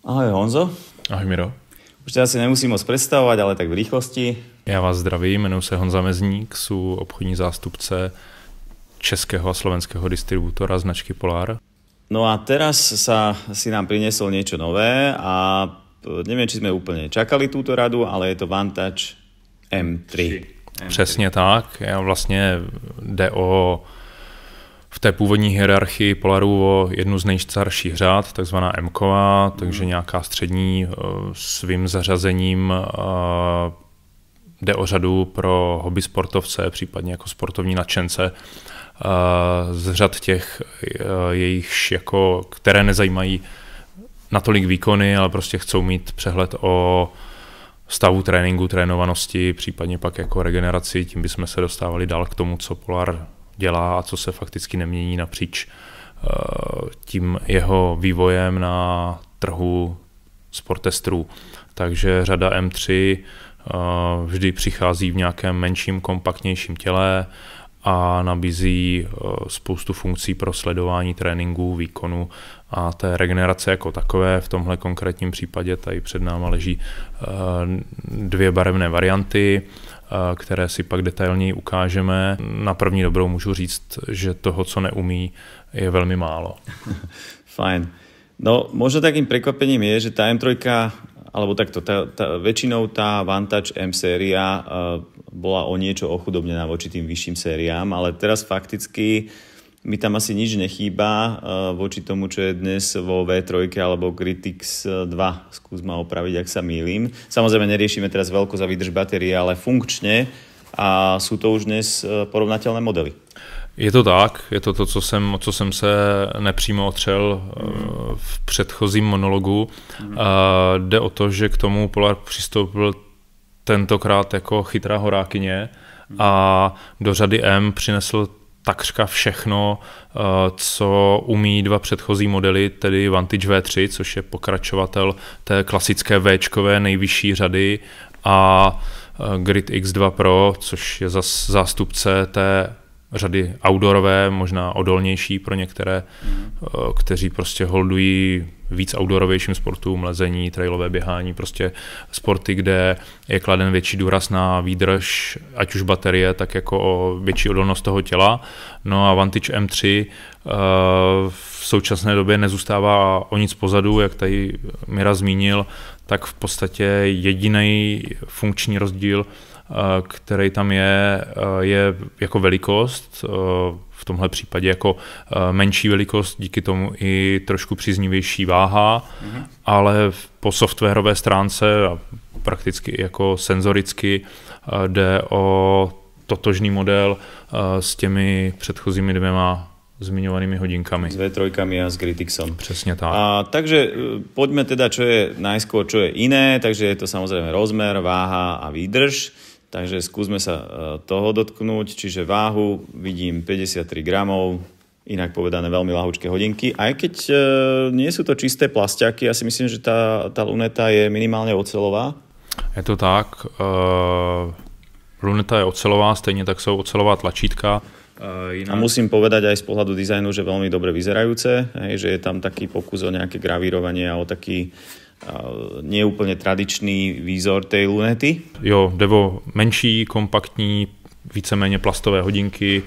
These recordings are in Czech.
Ahoj Honzo. Ahoj Miro. Už ťa asi nemusím moc predstavovať, ale tak v rýchlosti. Já vás zdravím, jmenuji se Honza Mezník, jsou obchodní zástupce českého a slovenského distributora značky Polar. No a teraz si nám priniesol niečo nové a neviem, či sme úplne čakali túto radu, ale je to Vantage M3. Přesně tak, vlastně jde v té původní hierarchii Polaru o jednu z nejstarších řád, takzvaná M-ková, takže nějaká střední svým zařazením. Jde o řadu pro hobby sportovce, případně jako sportovní nadšence, z řad těch jejichž, které nezajímají natolik výkony, ale prostě chcou mít přehled o stavu tréninku, trénovanosti, případně pak jako regeneraci, tím bychom se dostávali dál k tomu, co Polar dělá a co se fakticky nemění napříč tím jeho vývojem na trhu sportestrů. Takže řada M3 vždy přichází v nějakém menším, kompaktnějším těle a nabízí spoustu funkcí pro sledování tréninku, výkonu a té regenerace jako takové. V tomhle konkrétním případě tady před náma leží dvě barevné varianty, které si pak detailněji ukážeme. Na první dobrou můžu říct, že toho, co neumí, je velmi málo. Fajn. No, možno takým prekvapením je, že tá M3, alebo takto, väčšinou tá Vantage M séria bola o niečo ochudobnená voči tým vyšším sériám, ale teraz fakticky mi tam asi nič nechýba voči tomu, čo je dnes vo V3 alebo Gritix 2. Skús ma opraviť, ak sa mýlim. Samozrejme, neriešime teraz veľkosť a výdrž batérie, ale funkčne a sú to už dnes porovnateľné modely. Je to tak, je to to, co jsem se nepřímo otřel v předchozím monologu. Jde o to, že k tomu Polar přistoupil tentokrát jako chytrá horákyně a do řady M přinesl takřka všechno, co umí dva předchozí modely, tedy Vantage V3, což je pokračovatel té klasické Včkové nejvyšší řady, a Grit X2 Pro, což je zástupce té řady outdoorové, možná odolnější pro některé, kteří prostě holdují víc outdoorovějším sportům, lezení, trailové běhání, prostě sporty, kde je kladen větší důraz na výdrž, ať už baterie, tak jako o větší odolnost toho těla. No a Vantage M3 v současné době nezůstává o nic pozadu, jak tady Mira zmínil, tak v podstatě jediný funkční rozdíl, který tam je jako velikost, v tomhle případě jako menší velikost, díky tomu i trošku příznivější váha, ale po softwarové stránce a prakticky jako senzoricky jde o totožný model s těmi předchozími dvěma zmiňovanými hodinkami. S V3 a s Gritixom. Přesně tak. Takže poďme teda, čo je najskôr, čo je iné, takže je to samozrejme rozmer, váha a výdrž. Takže skúsme sa toho dotknúť, čiže váhu vidím 53 gramov, inak povedané veľmi ľahučké hodinky. Aj keď nie sú to čisté plastiaky, ja si myslím, že tá luneta je minimálne oceľová. Je to tak. Luneta je oceľová, stejne tak sú oceľová tlačítka. A musím povedať aj z pohľadu dizajnu, že veľmi dobre vyzerajúce, že je tam taký pokus o nejaké gravírovanie a o taký neúplne tradičný výzor tej lunety. Jo, jde o menší, kompaktní, víceméně plastové hodinky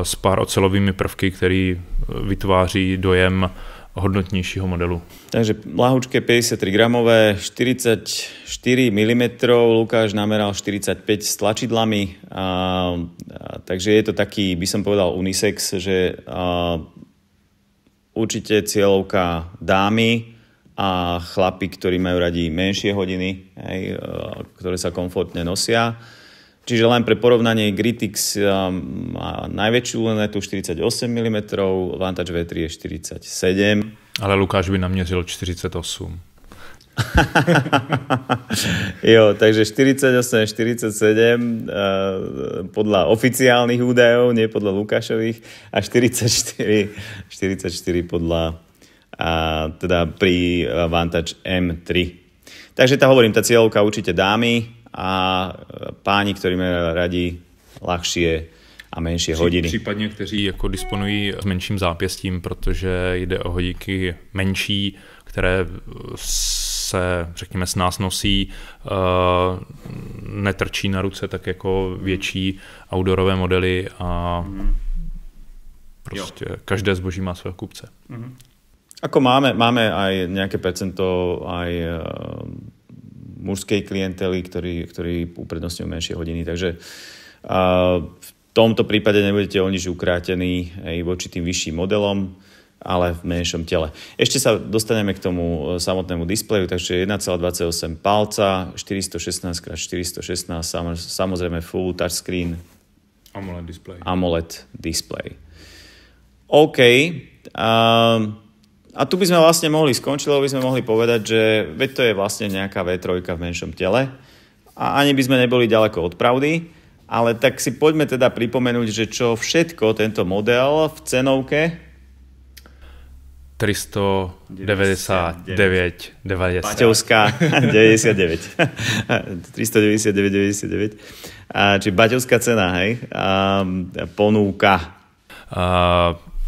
s pár ocelovými prvky, který vytváří dojem hodnotnějšího modelu. Takže lahučké 53 gramové, 44 mm, Lukáš nameral 45 s tlačidlami, takže je to taký, by som povedal, unisex, že určite cieľovka dámy a chlapi, ktorí majú radi menšie hodiny, ktoré sa komfortne nosia. Čiže len pre porovnanie Gritix má najväčšiu lunetu 48 mm, Vantage V3 je 47. Ale Lukáš by naměřil 48. Jo, takže 48, 47 podľa oficiálnych údajov, nie podľa Lukášových, a 44 podľa teda pri Vantage M3. Takže hovorím, tá cieľovka určite dámy a páni, ktorí majú radi ľahšie a menšie hodiny. Případně, kteří jako disponují s menším zápěstím, protože jde o hodinky menší, které se, řekněme, s nás nosí, netrčí na ruce tak jako větší outdoorové modely a prostě každé zboží má svého kupce. Ako máme aj nejaké percento aj mužskej klientely, ktorí uprednostňujú menšie hodiny, takže v tomto prípade nebudete o nič ukrátení aj voči tým vyšším modelom, ale v menšom tele. Ešte sa dostaneme k tomu samotnému displeju, takže 1,28 palca, 416x416, samozrejme full touchscreen. AMOLED display. OK. A tu by sme vlastne mohli skončiť, lebo by sme mohli povedať, že veď to je vlastne nejaká V3 v menšom tele a ani by sme neboli ďaleko od pravdy, ale tak si poďme teda pripomenúť, že čo všetko tento model v cenovke 399,90. Baťovská 99. 399,99. Čiže baťovská cena, hej? Ponúka.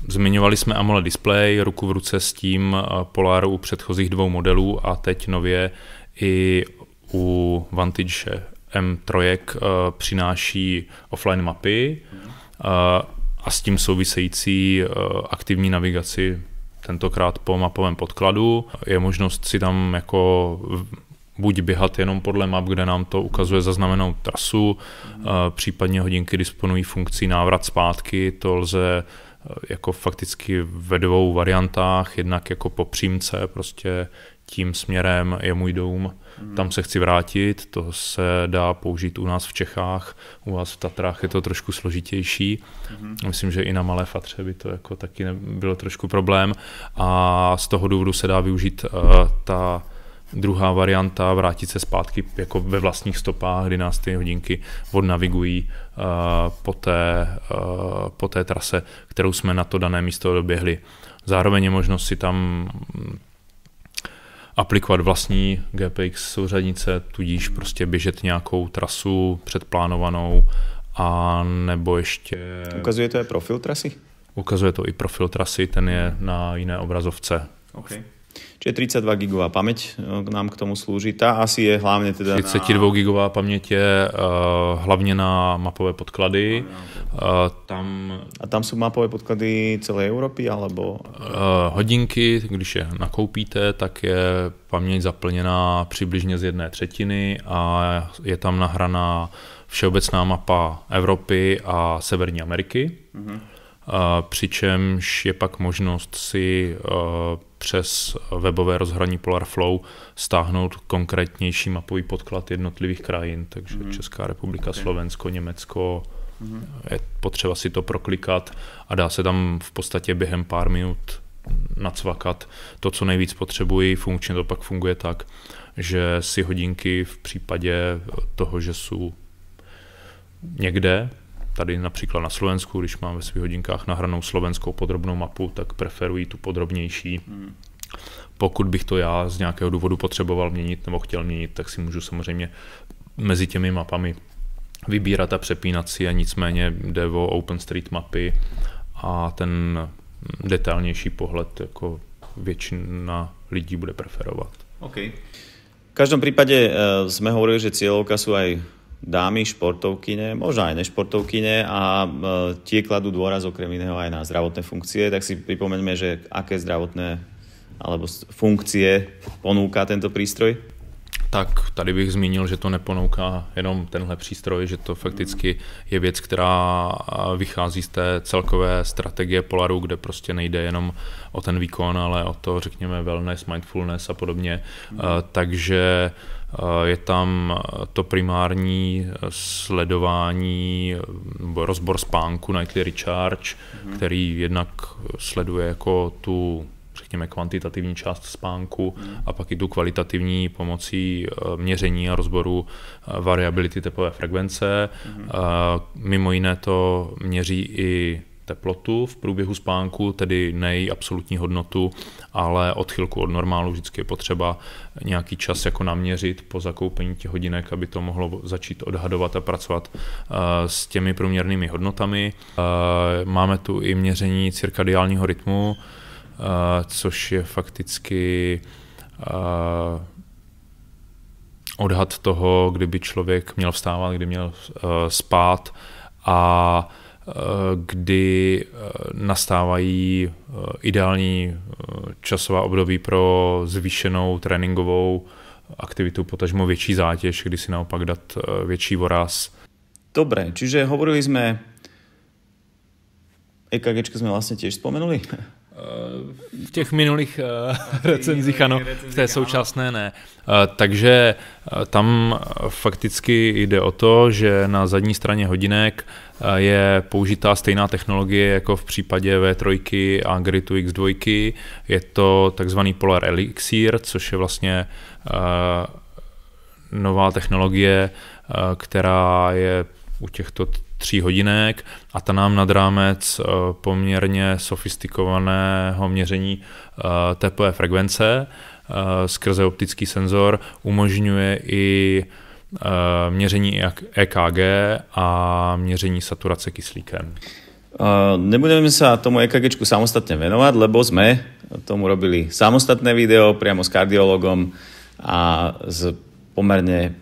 Zmiňovali jsme AMOLED display, ruku v ruce s tím Polar u předchozích dvou modelů a teď nově i u Vantage M3 přináší offline mapy a s tím související aktivní navigaci, tentokrát po mapovém podkladu. Je možnost si tam jako buď běhat jenom podle map, kde nám to ukazuje zaznamenou trasu, případně hodinky disponují funkcí návrat zpátky, to lze jako fakticky ve dvou variantách, jednak jako po přímce, prostě tím směrem je můj dům, tam se chci vrátit, to se dá použít u nás v Čechách, u vás v Tatrách je to trošku složitější, myslím, že i na Malé Fatře by to jako taky bylo trošku problém a z toho důvodu se dá využít ta druhá varianta, vrátit se zpátky jako ve vlastních stopách, kdy nás ty hodinky odnavigují po té trase, kterou jsme na to dané místo doběhli. Zároveň je možnost si tam aplikovat vlastní GPX souřadnice, tudíž prostě běžet nějakou trasu předplánovanou a nebo ještě... Ukazuje to je profil trasy? Ukazuje to i profil trasy, ten je na jiné obrazovce. Okay. Čiže 32 gigová pamäť nám k tomu slúži. Tá asi je hlavne teda 32 gigová paměť je hlavně na mapové podklady. Tam sú mapové podklady celé Európy, alebo? Hodinky, když je nakoupíte, tak je paměť zaplněná přibližně z 1/3 a je tam nahraná všeobecná mapa Evropy a Severní Ameriky. Přičemž je pak možnost si přes webové rozhraní PolarFlow stáhnout konkrétnější mapový podklad jednotlivých krajin, takže Česká republika, Slovensko, Německo, je potřeba si to proklikat a dá se tam v podstatě během pár minut nacvakat to, co nejvíc potřebuji. Funkčně to pak funguje tak, že si hodinky v případě toho, že jsou někde, tady například na Slovensku, když mám ve svých hodinkách nahranou slovenskou podrobnou mapu, tak preferuji tu podrobnější. Pokud bych to já z nějakého důvodu potřeboval měnit nebo chtěl měnit, tak si můžu samozřejmě mezi těmi mapami vybírat a přepínat si a nicméně jde o OpenStreetMapy a ten detailnější pohled jako většina lidí bude preferovat. Okay. V každom prípade sme hovorili, že cieľovka sú aj dámy, športovkyne, možno aj nešportovkyne a tie kladú dôraz okrem iného aj na zdravotné funkcie, tak si pripomeňme, že aké zdravotné alebo funkcie ponúka tento prístroj? Tak tady bych zmínil, že to neponouká jenom tenhle přístroj, že to fakticky je věc, která vychází z té celkové strategie Polaru, kde prostě nejde jenom o ten výkon, ale o to, řekněme, wellness, mindfulness a podobně. Takže je tam to primární sledování, rozbor spánku Nightly Recharge, který jednak sleduje jako tu, řekněme, kvantitativní část spánku a pak i tu kvalitativní pomocí měření a rozboru variability tepové frekvence. Mimo jiné to měří i teplotu v průběhu spánku, tedy ne její absolutní hodnotu, ale odchylku od normálu. Vždycky je potřeba nějaký čas jako naměřit po zakoupení těch hodinek, aby to mohlo začít odhadovat a pracovat s těmi průměrnými hodnotami. Máme tu i měření cirkadiálního rytmu, což je fakticky odhad toho, kdyby člověk měl vstávat, kdy měl spát a kdy nastávají ideální časová období pro zvýšenou tréninkovou aktivitu, potažmo větší zátěž, kdy si naopak dát větší voraz. Dobre, čiže hovorili sme, EKGčko sme vlastne tiež spomenuli? V těch minulých recenzích ano, v té současné ne. Takže tam fakticky jde o to, že na zadní straně hodinek je použitá stejná technologie jako v případě V3 a Gritu X2. Je to takzvaný Polar Elixir, což je vlastně nová technologie, která je u těchto 3 hodinek a ta nám nad rámec poměrně sofistikovaného měření tepové frekvence skrze optický senzor umožňuje i měření EKG a měření saturace kyslíkem. Nebudeme sa tomu EKGčku samostatne venovať, lebo sme tomu robili samostatné video priamo s kardiologom a s pomerne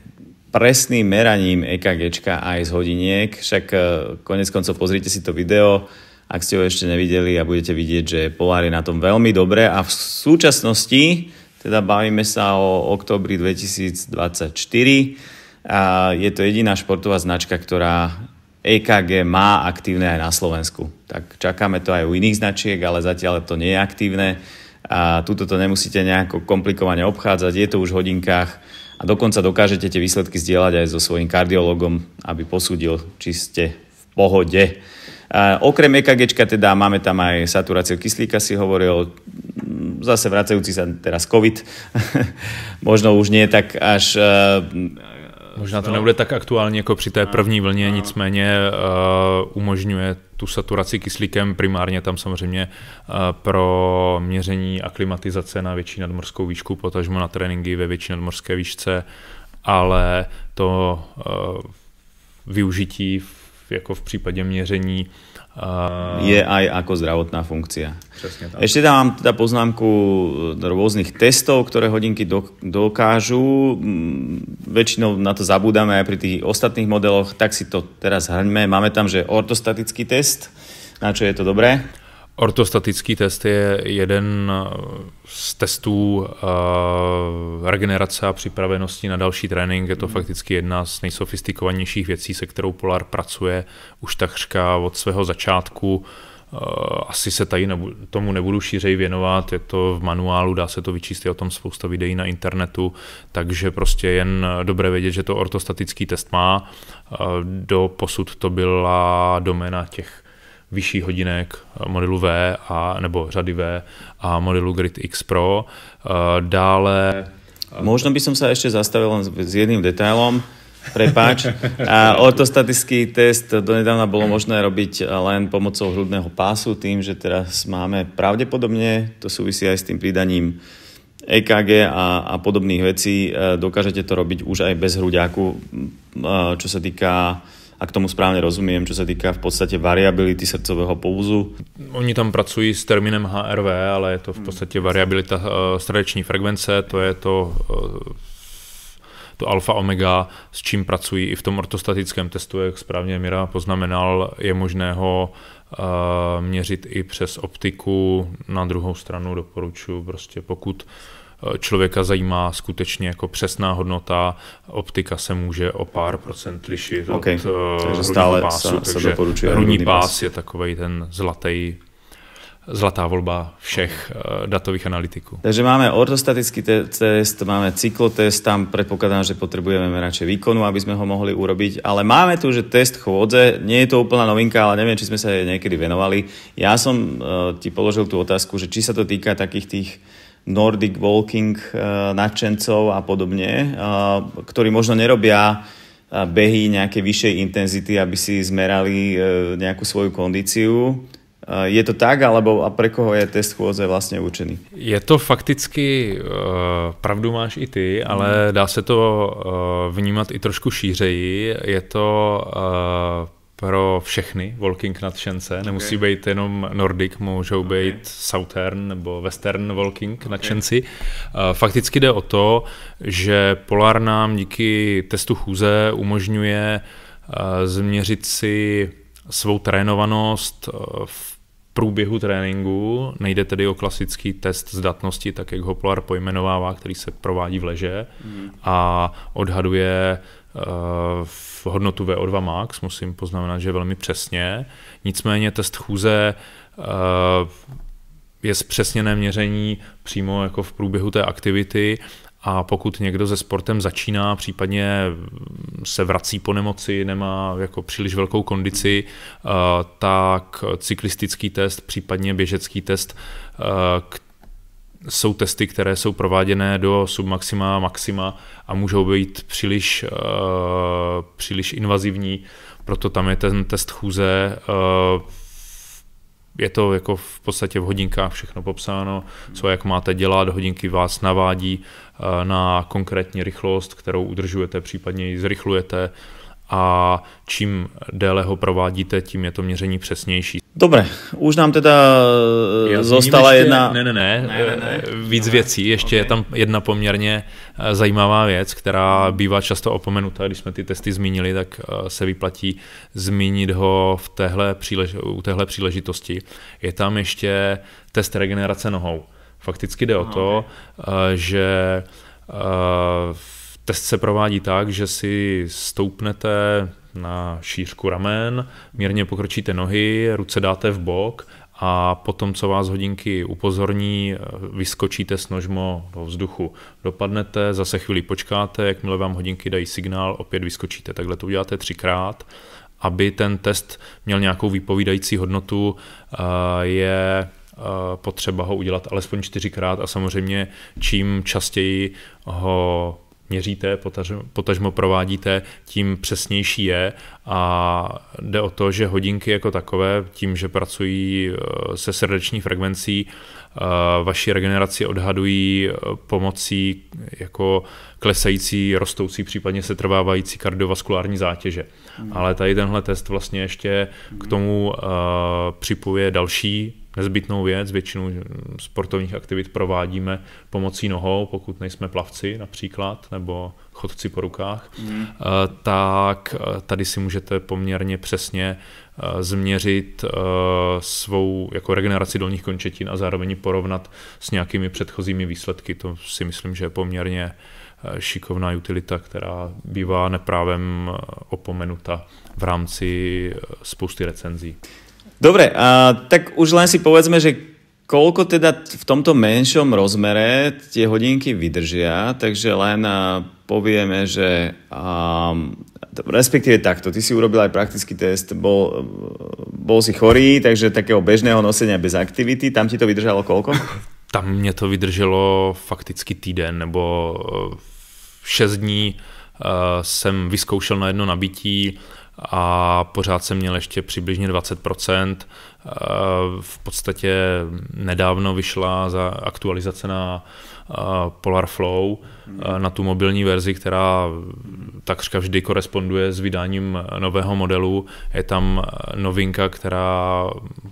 presným meraním EKGčka aj z hodiniek. Však konec koncov pozrite si to video, ak ste ho ešte nevideli a budete vidieť, že Polar je na tom veľmi dobre a v súčasnosti, teda bavíme sa o októbri 2024, a je to jediná športová značka, ktorá EKG má aktívne aj na Slovensku. Tak čakáme to aj u iných značiek, ale zatiaľ to nie je aktívne a tuto to nemusíte nejako komplikovane obchádzať, je to už v hodinkách a dokonca dokážete tie výsledky zdieľať aj so svojím kardiologom, aby posúdil, či ste v pohode. Okrem EKGčka teda máme tam aj saturáciu kyslíka, si hovoril, zase vracajúci sa teraz COVID, možno už nie tak až... Možná to nebude tak aktuální jako při té první vlně, nicméně umožňuje tu saturaci kyslíkem primárně tam samozřejmě pro měření aklimatizace na větší nadmořskou výšku, potažmo na tréninky ve větší nadmořské výšce, ale to využití jako v případě měření je aj ako zdravotná funkcia. Presne tak. Ešte dám teda poznámku rôznych testov, ktoré hodinky dokážu. Väčšinou na to zabúdame aj pri tých ostatných modeloch, tak si to teraz hrňme. Máme tam, že ortostatický test. Na čo je to dobré? Ortostatický test je jeden z testů regenerace a připravenosti na další trénink. Je to fakticky jedna z nejsofistikovanějších věcí, se kterou Polar pracuje už takřka od svého začátku. Asi se tady tomu nebudu šířej věnovat, je to v manuálu, dá se to vyčíst, je o tom spousta videí na internetu, takže prostě jen dobré vědět, že to ortostatický test má. Do posud to byla doména těch vyšších hodinek modelu V nebo řady V a modelu Grid X Pro. Dále... Možno by som sa ešte zastavil len s jedným detailom. Prepáč. Ortostatický test donedávna bolo možné robiť len pomocou hrudného pásu, tým, že teraz máme pravdepodobne, to súvisí aj s tým pridaním EKG a podobných vecí, dokážete to robiť už aj bez hruďáku, čo sa týka, ak tomu správne rozumiem, čo sa týka v podstate variability srdcového pulzu. Oni tam pracují s termínem HRV, ale je to v podstatě variabilita srdeční frekvence, to je to alfa omega, s čím pracují i v tom ortostatickém testu, jak správně Mira poznamenal, je možné ho měřit i přes optiku. Na druhou stranu doporučuji prostě, pokud člověka zajímá skutečně jako přesná hodnota, optika se může o pár procent lišit od hrudního pásu, takže hrudní pás je takovej ten zlatá volba všech datových analytiků. Takže máme ortostatický test, máme cyklotest, tam predpokladám, že potrebujeme merače výkonu, aby sme ho mohli urobiť, ale máme tu, že test chôdze, nie je to úplná novinka, ale neviem, či sme sa jej niekedy venovali. Ja som ti položil tú otázku, že či sa to týka takých tých Nordic walking nadšencov a podobne, ktorí možno nerobia behy nejakej vyššej intenzity, aby si zmerali nejakú svoju kondíciu. Je to tak, alebo a pre koho je test chôdze vlastně určený? Je to fakticky, pravdu máš i ty, ale dá se to vnímat i trošku šířeji. Je to pro všechny walking nadšence. Nemusí být jenom Nordic, můžou být Southern nebo Western walking nadšenci. Fakticky jde o to, že Polar nám díky testu chůze umožňuje změřit si svou trénovanost v průběhu tréninku. Nejde tedy o klasický test zdatnosti, tak jak ho Polar pojmenovává, který se provádí v leže a odhaduje v hodnotu VO2 max, musím poznamenat, že velmi přesně. Nicméně test chůze je zpřesněné měření přímo jako v průběhu té aktivity a pokud někdo se sportem začíná, případně se vrací po nemoci, nemá jako příliš velkou kondici, tak cyklistický test, případně běžecký test, jsou testy, které jsou prováděné do submaxima a maxima a můžou být příliš invazivní, proto tam je ten test chůze. Je to jako v podstatě v hodinkách všechno popsáno, co jak máte dělat, hodinky vás navádí na konkrétní rychlost, kterou udržujete, případně ji zrychlujete a čím déle ho provádíte, tím je to měření přesnější. Dobre, už nám teda zostala jedna... Ne, víc věcí. Ještě je tam jedna poměrně zajímavá věc, která bývá často opomenutá. Když jsme ty testy zmínili, tak se vyplatí zmínit ho u téhle příležitosti. Je tam ještě test regenerace nohou. Fakticky jde o to, že test se provádí tak, že si stoupnete na šířku ramen, mírně pokročíte nohy, ruce dáte v bok a potom, co vás hodinky upozorní, vyskočíte s nožmo do vzduchu. Dopadnete, zase chvíli počkáte, jakmile vám hodinky dají signál, opět vyskočíte. Takhle to uděláte 3krát. Aby ten test měl nějakou vypovídající hodnotu, je potřeba ho udělat alespoň 4krát a samozřejmě čím častěji ho měříte, potažmo provádíte, tím přesnější je a jde o to, že hodinky jako takové, tím, že pracují se srdeční frekvencí, vaši regeneraci odhadují pomocí jako klesající, rostoucí, případně se trvávající kardiovaskulární zátěže. Ale tady tenhle test vlastně ještě k tomu připojuje další nezbytnou věc. Většinu sportovních aktivit provádíme pomocí nohou, pokud nejsme plavci například, nebo chodci po rukách, tak tady si můžete poměrně přesně změřit svou jako regeneraci dolních končetin a zároveň porovnat s nějakými předchozími výsledky. To si myslím, že je poměrně šikovná utilita, která bývá neprávem opomenuta v rámci spousty recenzí. Dobre, tak už len si povedzme, že koľko teda v tomto menšom rozmere tie hodinky vydržia, takže len povieme, že respektíve takto, ty si urobil aj praktický test, bol si chorý, takže takého bežného nosenia bez aktivity, tam ti to vydržalo koľko? Tam mě to vydrželo fakticky týden, nebo 6 dní jsem vyzkoušel na jedno nabití a pořád jsem měl ještě přibližně 20%. V podstatě nedávno vyšla za aktualizace na Polar Flow, na tu mobilní verzi, která takřka vždy koresponduje s vydáním nového modelu. Je tam novinka, která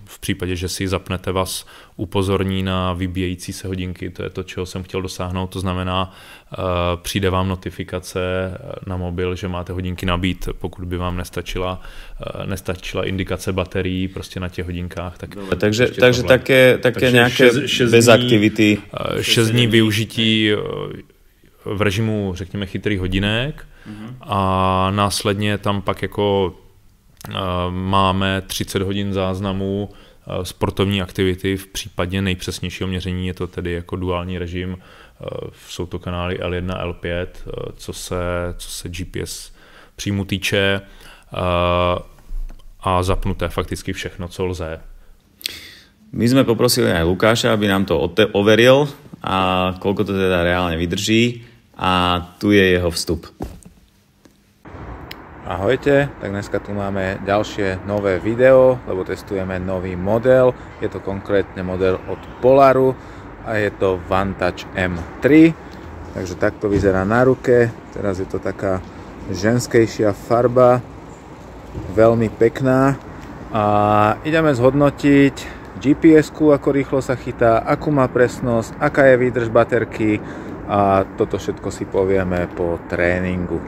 v případě, že si ji zapnete, vás upozorní na vybíjející se hodinky. To je to, čeho jsem chtěl dosáhnout. To znamená, přijde vám notifikace na mobil, že máte hodinky nabít, pokud by vám nestačila indikace baterií prostě na těch hodinkách. Tak takže také nějaké bez aktivity. 6 dní využití v režimu, řekněme, chytrých hodinek a následně tam pak jako máme 30 hodin záznamů sportovní aktivity. V případě nejpřesnějšího měření je to tedy jako duální režim. Jsou to kanály L1, L5, co se GPS příjmu týče a zapnuté fakticky všechno, co lze. My sme poprosili aj Lukáša, aby nám to overil a koľko to teda reálne vydrží a tu je jeho vstup. Ahojte, tak dneska tu máme ďalšie nové video, lebo testujeme nový model. Je to konkrétne model od Polaru a je to Vantage M3. Takže takto vyzerá na ruke. Teraz je to taká ženskejšia farba, veľmi pekná. A ideme zhodnotiť GPS-ku, ako rýchlo sa chytá, akú má presnosť, aká je výdrž baterky a toto všetko si povieme po tréningu.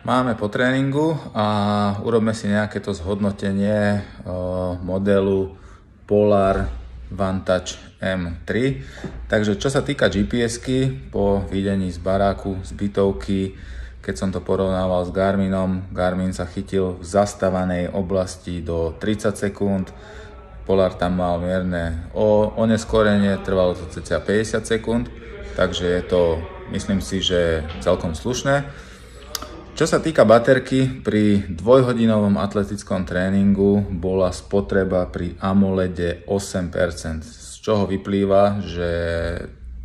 Máme po tréningu a urobme si nejaké to zhodnotenie modelu Polar Vantage M3. Takže čo sa týka GPS-ky, po videní z baráku, z bytovky, keď som to porovnával s Garminom, Garmin sa chytil v zastávanej oblasti do 30 sekúnd, Polar tam mal mierne oneskorenie, trvalo to cca 50 sekúnd, takže je to, myslím si, že celkom slušné. Čo sa týka baterky, pri dvojhodinovom atletickom tréningu bola spotreba pri AMOLEDe 8%, z čoho vyplýva, že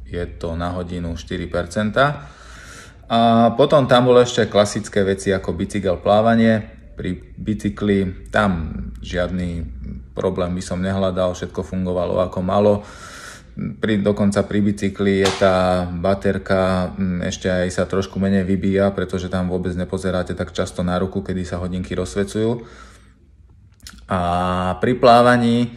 je to na hodinu 4%. A potom tam bolo ešte klasické veci ako bicykel, plávanie. Pri bicykli tam žiadny problém by som nehľadal, všetko fungovalo ako malo. Dokonca pri bicykli je tá baterka ešte aj sa trošku menej vybíja, pretože tam vôbec nepozeráte tak často na ruku, kedy sa hodinky rozsvecujú. A pri plávaní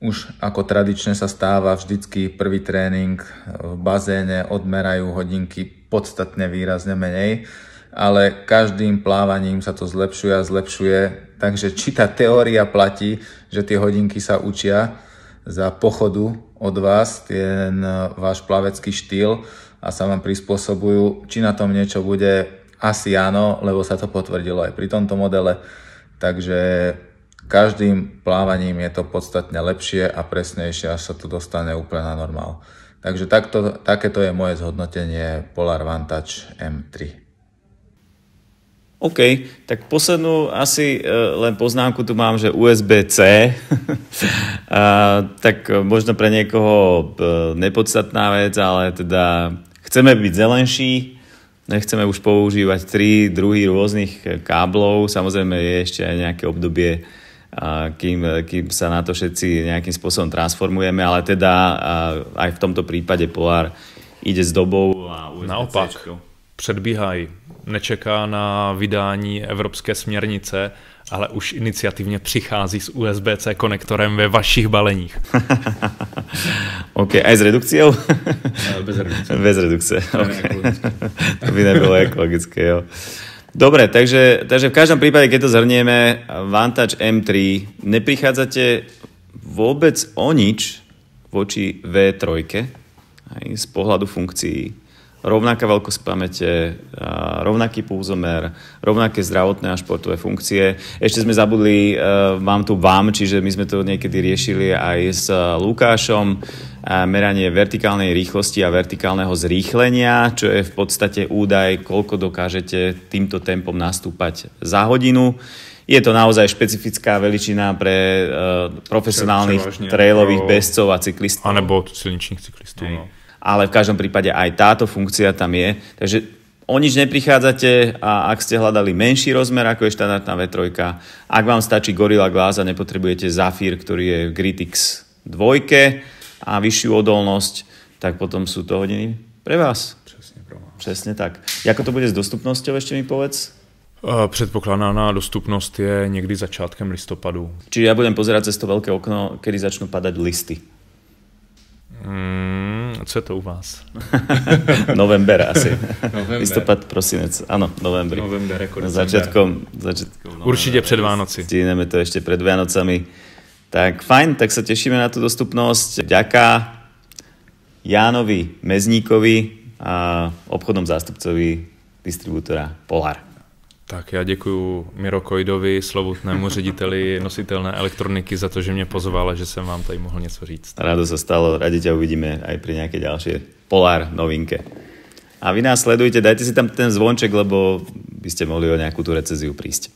už ako tradične sa stáva vždycky prvý tréning v bazéne, odmerajú hodinky podstatne výrazne menej, ale každým plávaním sa to zlepšuje a zlepšuje, takže či tá teória platí, že tie hodinky sa učia za pochodu od vás, ten váš plavecký štýl a sa vám prispôsobujú. Či na tom niečo bude? Asi áno, lebo sa to potvrdilo aj pri tomto modele. Takže každým plávaním je to podstatne lepšie a presnejšie, až sa to dostane úplne na normál. Takže takéto je moje zhodnotenie Polar Vantage M3. OK, tak poslednú asi len poznámku tu mám, že USB-C, tak možno pre niekoho nepodstatná vec, ale teda chceme byť zelenší, nechceme už používať 3 druhy rôznych káblov, samozrejme je ešte aj nejaké obdobie, kým sa na to všetci nejakým spôsobom transformujeme, ale teda aj v tomto prípade Polar ide s dobou a USB-C. Naopak, předbíhají. Nečeká na vydání evropské směrnice, ale už iniciativně přichází s USB-C konektorem ve vašich baleních. OK, aj s redukciou? Bez redukce. Bez redukce, okay. To by nebylo ekologické, jo. Dobre, takže v každom prípade, keď to zhrnieme, Vantage M3, neprichádzate vôbec o nič voči V3, aj z pohľadu funkcií. Rovnaká veľkosť pamäte, rovnaký pulzomer, rovnaké zdravotné a športové funkcie. Ešte sme zabudli, mám tu VAM, čiže my sme to niekedy riešili aj s Lukášom, meranie vertikálnej rýchlosti a vertikálneho zrýchlenia, čo je v podstate údaj, koľko dokážete týmto tempom nastúpať za hodinu. Je to naozaj špecifická veličina pre profesionálnych trailových bežcov a cyklistov. A nebo silničných cyklistov. No. Ale v každom prípade aj táto funkcia tam je. Takže o nič neprichádzate a ak ste hľadali menší rozmer, ako je štandardná V3, ak vám stačí Gorilla Glass a nepotrebujete Zafir, ktorý je v GridX 2 a vyššiu odolnosť, tak potom sú to hodiny pre vás. Přesně pro vás. Přesně tak. Ako to bude s dostupnosťou, ešte mi povedz? Předpokládaná dostupnost je někdy začátkem listopadu. Čiže ja budem pozerať cez to veľké okno, kedy začnú padať listy. Co je to u vás? November asi. Listopad, prosinec. Áno, november. Začiatkom Určite před Vánoci. Stíneme to ešte pred Vianocami. Tak fajn, tak sa tešíme na tú dostupnosť. Ďaká Jánovi Mezníkovi a obchodnom zástupcovi distribútora Polar. Tak já děkuju Miro Kojdovi, slovutnému řediteli nositelné elektroniky za to, že mě pozval a že jsem vám tady mohl něco říct. Rádo sa stalo, radi ťa uvidíme aj pri nejakej ďalšie Polar novinke. A vy nás sledujte, dajte si tam ten zvonček, lebo by ste mohli o nejakú tú recenziu prísť.